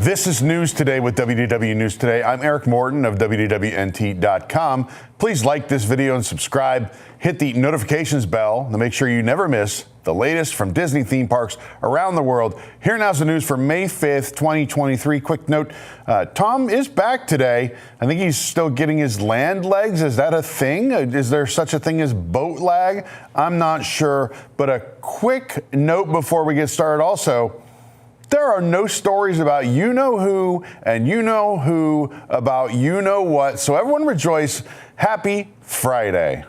This is News Today with WDW News Today. I'm Eric Morton of WDWNT.com. Please like this video and subscribe. Hit the notifications bell to make sure you never miss the latest from Disney theme parks around the world. Here now's the news for May 5th, 2023. Quick note, Tom is back today. I think he's still getting his land legs. Is that a thing? Is there such a thing as boat lag? I'm not sure. But a quick note before we get started also, there are no stories about you-know-who and you-know-who about you-know-what. So everyone rejoice. Happy Friday.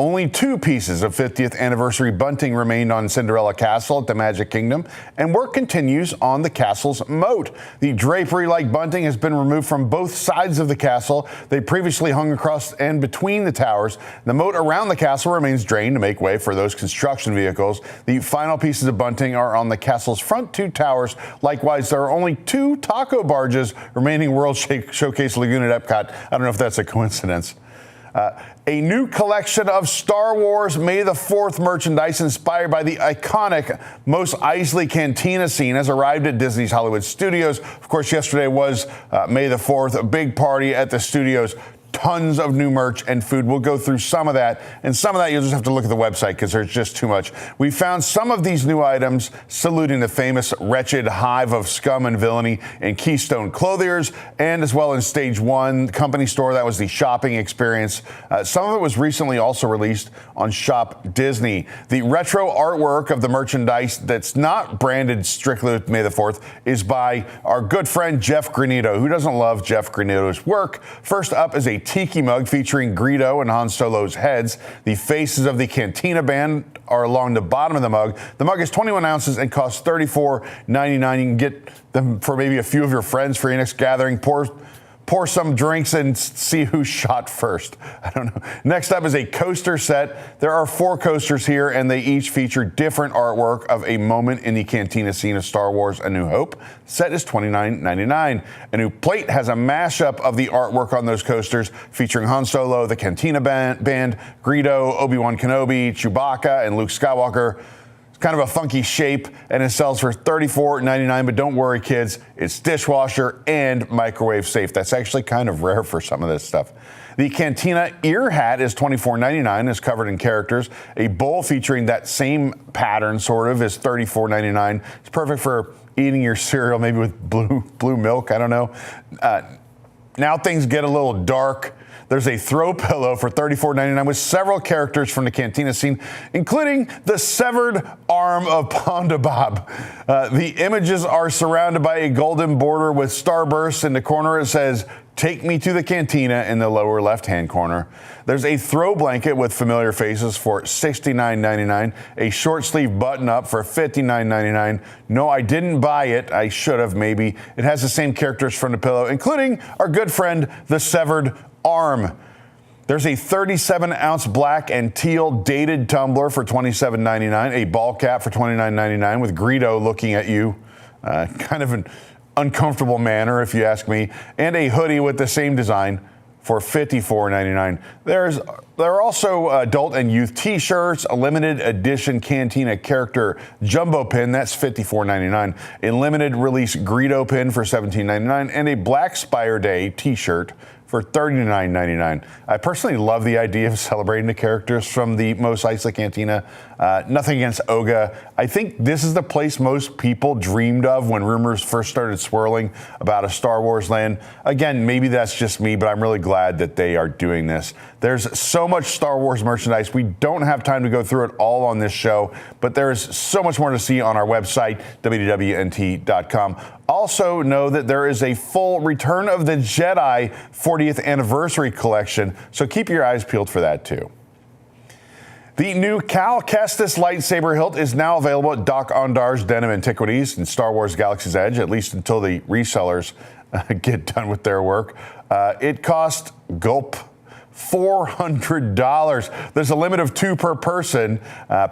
Only 2 pieces of 50th anniversary bunting remained on Cinderella Castle at the Magic Kingdom, and work continues on the castle's moat. The drapery-like bunting has been removed from both sides of the castle. They previously hung across and between the towers. The moat around the castle remains drained to make way for those construction vehicles. The final pieces of bunting are on the castle's front 2 towers. Likewise, there are only 2 taco barges remaining World Showcase Lagoon at Epcot. I don't know if that's a coincidence. A new collection of Star Wars May the 4th merchandise inspired by the iconic Mos Eisley Cantina scene has arrived at Disney's Hollywood Studios. Of course, yesterday was May the 4th, a big party at the studios. Tons of new merch and food. We'll go through some of that, and some of that you'll just have to look at the website because there's just too much. We found some of these new items saluting the famous wretched hive of scum and villainy in Keystone Clothiers, and as well in Stage 1 company store. That was the shopping experience. Some of it was recently also released on Shop Disney. The retro artwork of the merchandise that's not branded strictly with May the 4th is by our good friend Jeff Greedo. Who doesn't love Jeff Greedo's work? First up is a Tiki mug featuring Greedo and Han Solo's heads. The faces of the Cantina band are along the bottom of the mug. The mug is 21 ounces and costs $34.99. You can get them for maybe a few of your friends for your next gathering. Pour some drinks and see who shot first. I don't know. Next up is a coaster set. There are 4 coasters here, and they each feature different artwork of a moment in the Cantina scene of Star Wars A New Hope. The set is $29.99. A new plate has a mashup of the artwork on those coasters, featuring Han Solo, the Cantina band, Greedo, Obi-Wan Kenobi, Chewbacca, and Luke Skywalker. Kind of a funky shape, and it sells for $34.99. But don't worry, kids, it's dishwasher and microwave safe. That's actually kind of rare for some of this stuff. The Cantina ear hat is $24.99. Is covered in characters. A bowl featuring that same pattern, sort of, is $34.99. It's perfect for eating your cereal, maybe with blue milk. I don't know. Now things get a little dark. There's a throw pillow for $34.99 with several characters from the Cantina scene, including the severed arm of Ponda Bob. The images are surrounded by a golden border with starbursts. In the corner, it says, "Take me to the Cantina," in the lower left-hand corner. There's a throw blanket with familiar faces for $69.99. A short sleeve button-up for $59.99. No, I didn't buy it. I should have, maybe. It has the same characters from the pillow, including our good friend, the severed arm. There's a 37-ounce black and teal dated tumbler for $27.99. A ball cap for $29.99 with Greedo looking at you. Kind of an uncomfortable manner, if you ask me. And a hoodie with the same design for $54.99. There are also adult and youth t-shirts, a limited edition Cantina character jumbo pin, that's $54.99. A limited release Greedo pin for $17.99, and a Black Spire Day t-shirt for $39.99. I personally love the idea of celebrating the characters from the Mos Eisley Cantina. Nothing against Oga. I think this is the place most people dreamed of when rumors first started swirling about a Star Wars land. Again, maybe that's just me, but I'm really glad that they are doing this. There's so much Star Wars merchandise. We don't have time to go through it all on this show, but there's so much more to see on our website, WDWNT.com. Also know that there is a full Return of the Jedi 40th anniversary collection, so keep your eyes peeled for that too. The new Kestis lightsaber hilt is now available at Dok-Ondar's Den of Antiquities in Star Wars Galaxy's Edge, at least until the resellers get done with their work. It cost, gulp, $400. There's a limit of 2 per person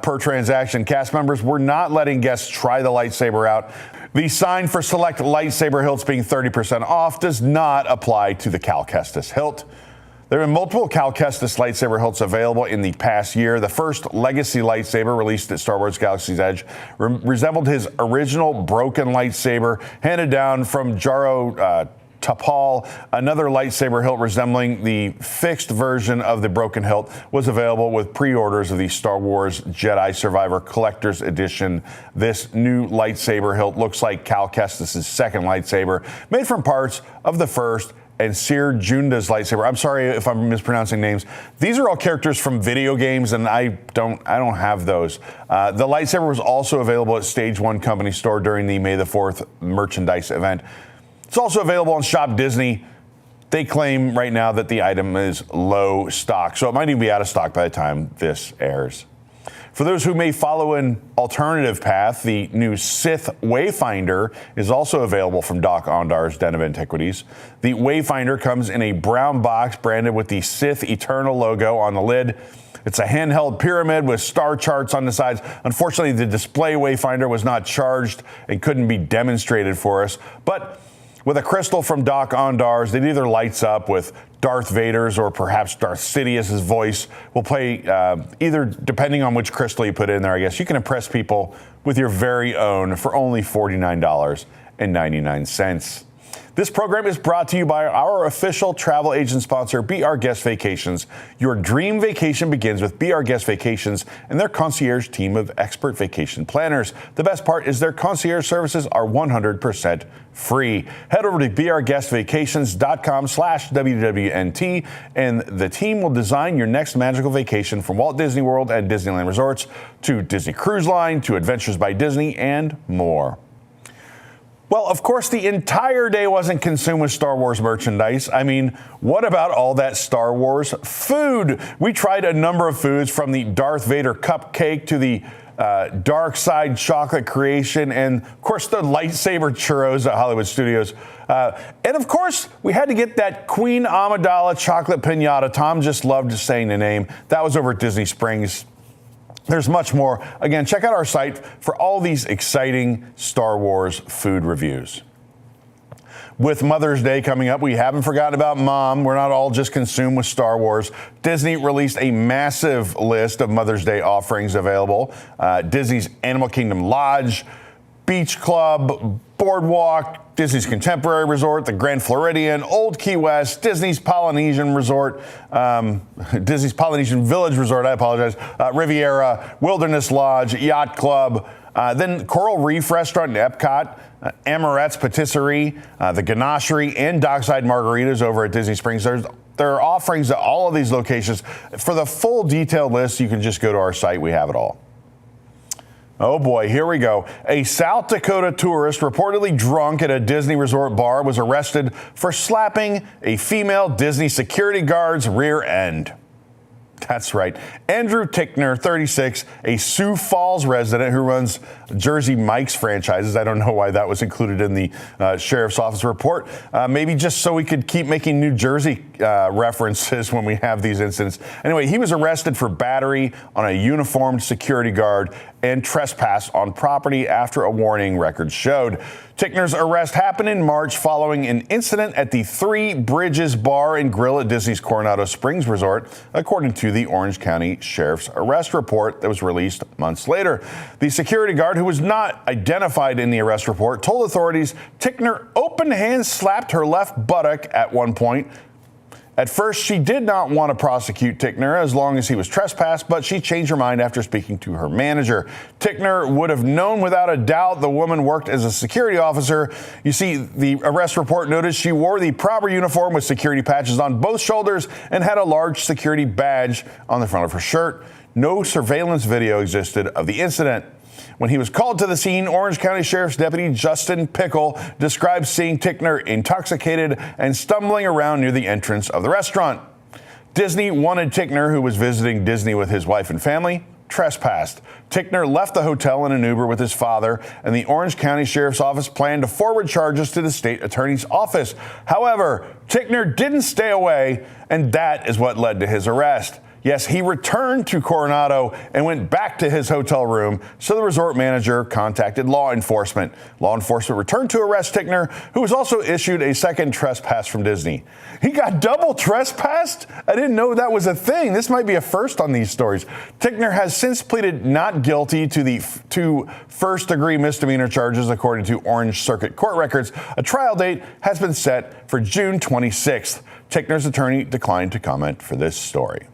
per transaction. Cast members were not letting guests try the lightsaber out. The sign for select lightsaber hilts being 30% off does not apply to the Kestis hilt. There have been multiple Kestis lightsaber hilts available in the past year. The first legacy lightsaber, released at Star Wars Galaxy's Edge, resembled his original broken lightsaber handed down from Jaro Tapal. Another lightsaber hilt resembling the fixed version of the broken hilt was available with pre-orders of the Star Wars Jedi Survivor Collector's Edition. This new lightsaber hilt looks like Kestis' second lightsaber, made from parts of the first and Seer Junda's lightsaber. I'm sorry if I'm mispronouncing names. These are all characters from video games, and I don't have those. The lightsaber was also available at Stage 1 Company Store during the May the 4th merchandise event. It's also available on Shop Disney. They claim right now that the item is low stock, so it might even be out of stock by the time this airs. For those who may follow an alternative path, the new Sith Wayfinder is also available from Dok-Ondar's Den of Antiquities. The Wayfinder comes in a brown box branded with the Sith Eternal logo on the lid. It's a handheld pyramid with star charts on the sides. Unfortunately, the display Wayfinder was not charged and couldn't be demonstrated for us, but with a crystal from Dok-Ondar's, it either lights up with Darth Vader's or perhaps Darth Sidious's voice. Will play either, depending on which crystal you put in there, I guess. You can impress people with your very own for only $49.99. This program is brought to you by our official travel agent sponsor, Be Our Guest Vacations. Your dream vacation begins with Be Our Guest Vacations and their concierge team of expert vacation planners. The best part is their concierge services are 100% free. Head over to beourguestvacations.com/WWNT and the team will design your next magical vacation from Walt Disney World and Disneyland Resorts to Disney Cruise Line to Adventures by Disney and more. Well, of course, the entire day wasn't consumed with Star Wars merchandise. I mean, what about all that Star Wars food? We tried a number of foods, from the Darth Vader cupcake to the dark side chocolate creation, and of course the lightsaber churros at Hollywood Studios. And of course, we had to get that Queen Amidala chocolate piñata. Tom just loved saying the name. That was over at Disney Springs. There's much more. Again, check out our site for all these exciting Star Wars food reviews. With Mother's Day coming up, we haven't forgotten about Mom. We're not all just consumed with Star Wars. Disney released a massive list of Mother's Day offerings available. Disney's Animal Kingdom Lodge, Beach Club, Boardwalk, Disney's Contemporary Resort, the Grand Floridian, Old Key West, Disney's Polynesian Resort, Disney's Polynesian Village Resort, I apologize, Riviera, Wilderness Lodge, Yacht Club, then Coral Reef Restaurant in Epcot, Amorette's Patisserie, the Ganachery, and Dockside Margaritas over at Disney Springs. There are offerings at all of these locations. For the full detailed list, you can just go to our site. We have it all. Oh boy, here we go. A South Dakota tourist reportedly drunk at a Disney resort bar was arrested for slapping a female Disney security guard's rear end. That's right. Andrew Tickner, 36, a Sioux Falls resident who runs Jersey Mike's franchises. I don't know why that was included in the sheriff's office report. Maybe just so we could keep making New Jersey references when we have these incidents. Anyway, he was arrested for battery on a uniformed security guard and trespass on property after a warning, records showed. Tickner's arrest happened in March following an incident at the Three Bridges Bar and Grill at Disney's Coronado Springs Resort, according to the Orange County Sheriff's arrest report that was released months later. The security guard, who was not identified in the arrest report, told authorities Tickner open hand slapped her left buttock at one point. At first, she did not want to prosecute Tickner as long as he was trespassed, but she changed her mind after speaking to her manager. Tickner would have known without a doubt the woman worked as a security officer. You see, the arrest report noted she wore the proper uniform with security patches on both shoulders and had a large security badge on the front of her shirt. No surveillance video existed of the incident. When he was called to the scene, Orange County Sheriff's Deputy Justin Pickle described seeing Tickner intoxicated and stumbling around near the entrance of the restaurant. Disney wanted Tickner, who was visiting Disney with his wife and family, trespassed. Tickner left the hotel in an Uber with his father, and the Orange County Sheriff's Office planned to forward charges to the state attorney's office. However, Tickner didn't stay away, and that is what led to his arrest. Yes, he returned to Coronado and went back to his hotel room, so the resort manager contacted law enforcement. Law enforcement returned to arrest Tickner, who was also issued a second trespass from Disney. He got double trespassed? I didn't know that was a thing. This might be a first on these stories. Tickner has since pleaded not guilty to the two first-degree misdemeanor charges, according to Orange Circuit Court records. A trial date has been set for June 26th. Tickner's attorney declined to comment for this story.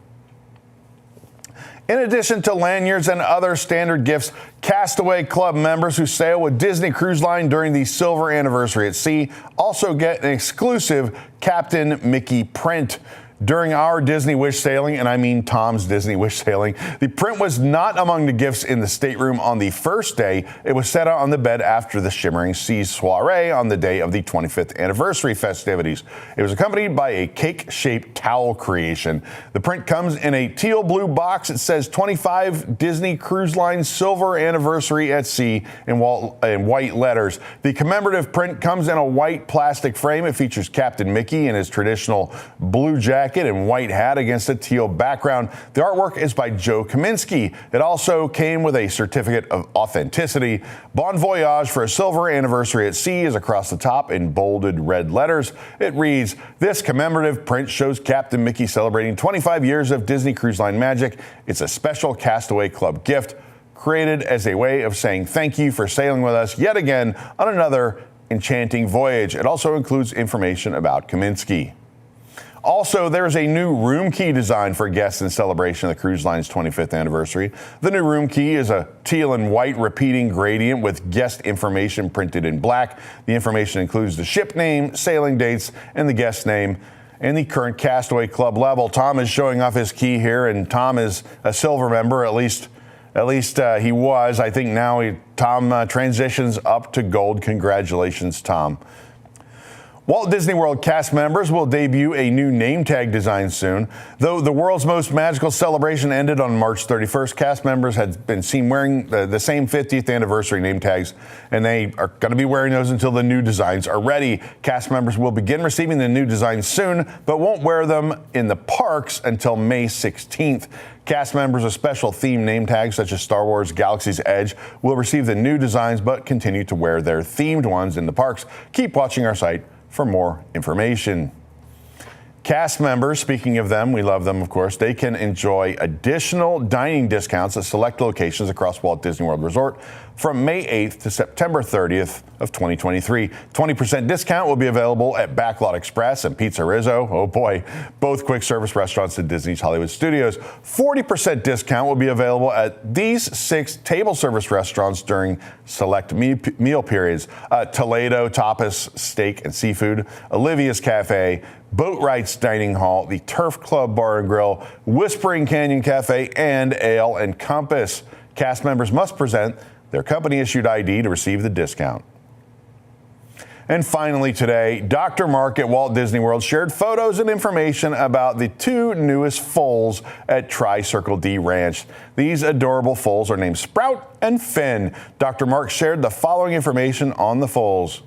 In addition to lanyards and other standard gifts, Castaway Club members who sail with Disney Cruise Line during the silver anniversary at sea also get an exclusive Captain Mickey print. During our Disney Wish sailing, and I mean Tom's Disney Wish sailing, the print was not among the gifts in the stateroom on the first day. It was set out on the bed after the Shimmering Seas soiree on the day of the 25th anniversary festivities. It was accompanied by a cake-shaped towel creation. The print comes in a teal blue box. It says 25 Disney Cruise Line Silver Anniversary at Sea in white letters. The commemorative print comes in a white plastic frame. It features Captain Mickey in his traditional blue jacket and white hat against a teal background. The artwork is by Joe Kaminsky. It also came with a certificate of authenticity. Bon voyage for a silver anniversary at sea is across the top in bolded red letters. It reads, "This commemorative print shows Captain Mickey celebrating 25 years of Disney Cruise Line magic. It's a special Castaway Club gift created as a way of saying thank you for sailing with us yet again on another enchanting voyage." It also includes information about Kaminsky. Also, there's a new room key design for guests in celebration of the cruise line's 25th anniversary. The new room key is a teal and white repeating gradient with guest information printed in black. The information includes the ship name, sailing dates, and the guest name, and the current Castaway Club level. Tom is showing off his key here, and Tom is a silver member, at least he was. I think now Tom transitions up to gold. Congratulations, Tom. Walt Disney World cast members will debut a new name tag design soon. Though the world's most magical celebration ended on March 31st, cast members had been seen wearing the same 50th anniversary name tags, and they are going to be wearing those until the new designs are ready. Cast members will begin receiving the new designs soon, but won't wear them in the parks until May 16th. Cast members of special themed name tags such as Star Wars Galaxy's Edge will receive the new designs but continue to wear their themed ones in the parks. Keep watching our site for more information. Cast members, speaking of them, we love them, of course, they can enjoy additional dining discounts at select locations across Walt Disney World Resort from May 8th to September 30th of 2023. 20% discount will be available at Backlot Express and Pizza Rizzo. Oh boy, both quick service restaurants at Disney's Hollywood Studios. 40% discount will be available at these 6 table service restaurants during select meal periods. Toledo Tapas Steak and Seafood, Olivia's Cafe, Boatwright's Dining Hall, the Turf Club Bar and Grill, Whispering Canyon Cafe, and Ale and Compass. Cast members must present their company-issued ID to receive the discount. And finally today, Dr. Mark at Walt Disney World shared photos and information about the 2 newest foals at Tri-Circle D Ranch. These adorable foals are named Sprout and Finn. Dr. Mark shared the following information on the foals.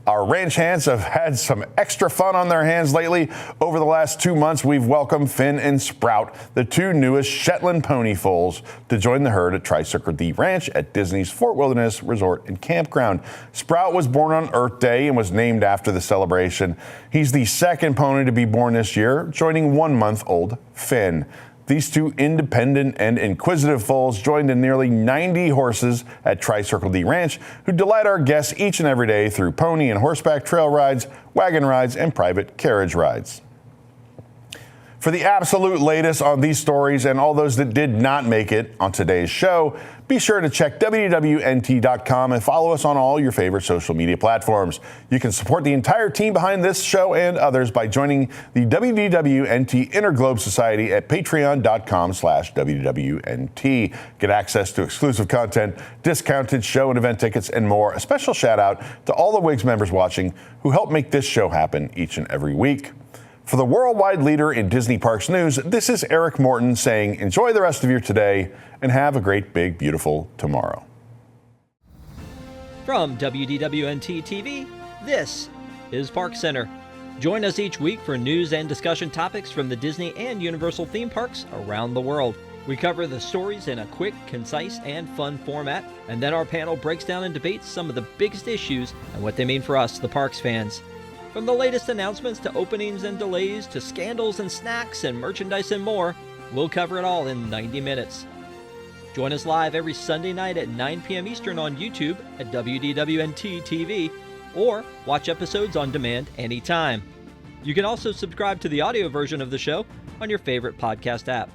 Our ranch hands have had some extra fun on their hands lately. Over the last 2 months, we've welcomed Finn and Sprout, the 2 newest Shetland pony foals, to join the herd at Tri-Circle D Ranch at Disney's Fort Wilderness Resort and Campground. Sprout was born on Earth Day and was named after the celebration. He's the second pony to be born this year, joining 1-month-old Finn. These 2 independent and inquisitive foals joined the nearly 90 horses at Tri-Circle D Ranch, who delight our guests each and every day through pony and horseback trail rides, wagon rides, and private carriage rides. For the absolute latest on these stories and all those that did not make it on today's show, be sure to check WDWNT.com and follow us on all your favorite social media platforms. You can support the entire team behind this show and others by joining the WDWNT Interglobe Society at patreon.com/WDWNT. Get access to exclusive content, discounted show and event tickets, and more. A special shout out to all the WIGS members watching who help make this show happen each and every week. For the worldwide leader in Disney Parks news, this is Eric Morton saying enjoy the rest of your today and have a great, big, beautiful tomorrow. From WDWNT TV, this is Park Center. Join us each week for news and discussion topics from the Disney and Universal theme parks around the world. We cover the stories in a quick, concise, and fun format, and then our panel breaks down and debates some of the biggest issues and what they mean for us, the parks fans. From the latest announcements to openings and delays to scandals and snacks and merchandise and more, we'll cover it all in 90 minutes. Join us live every Sunday night at 9 p.m. Eastern on YouTube at WDWNT TV, or watch episodes on demand anytime. You can also subscribe to the audio version of the show on your favorite podcast app.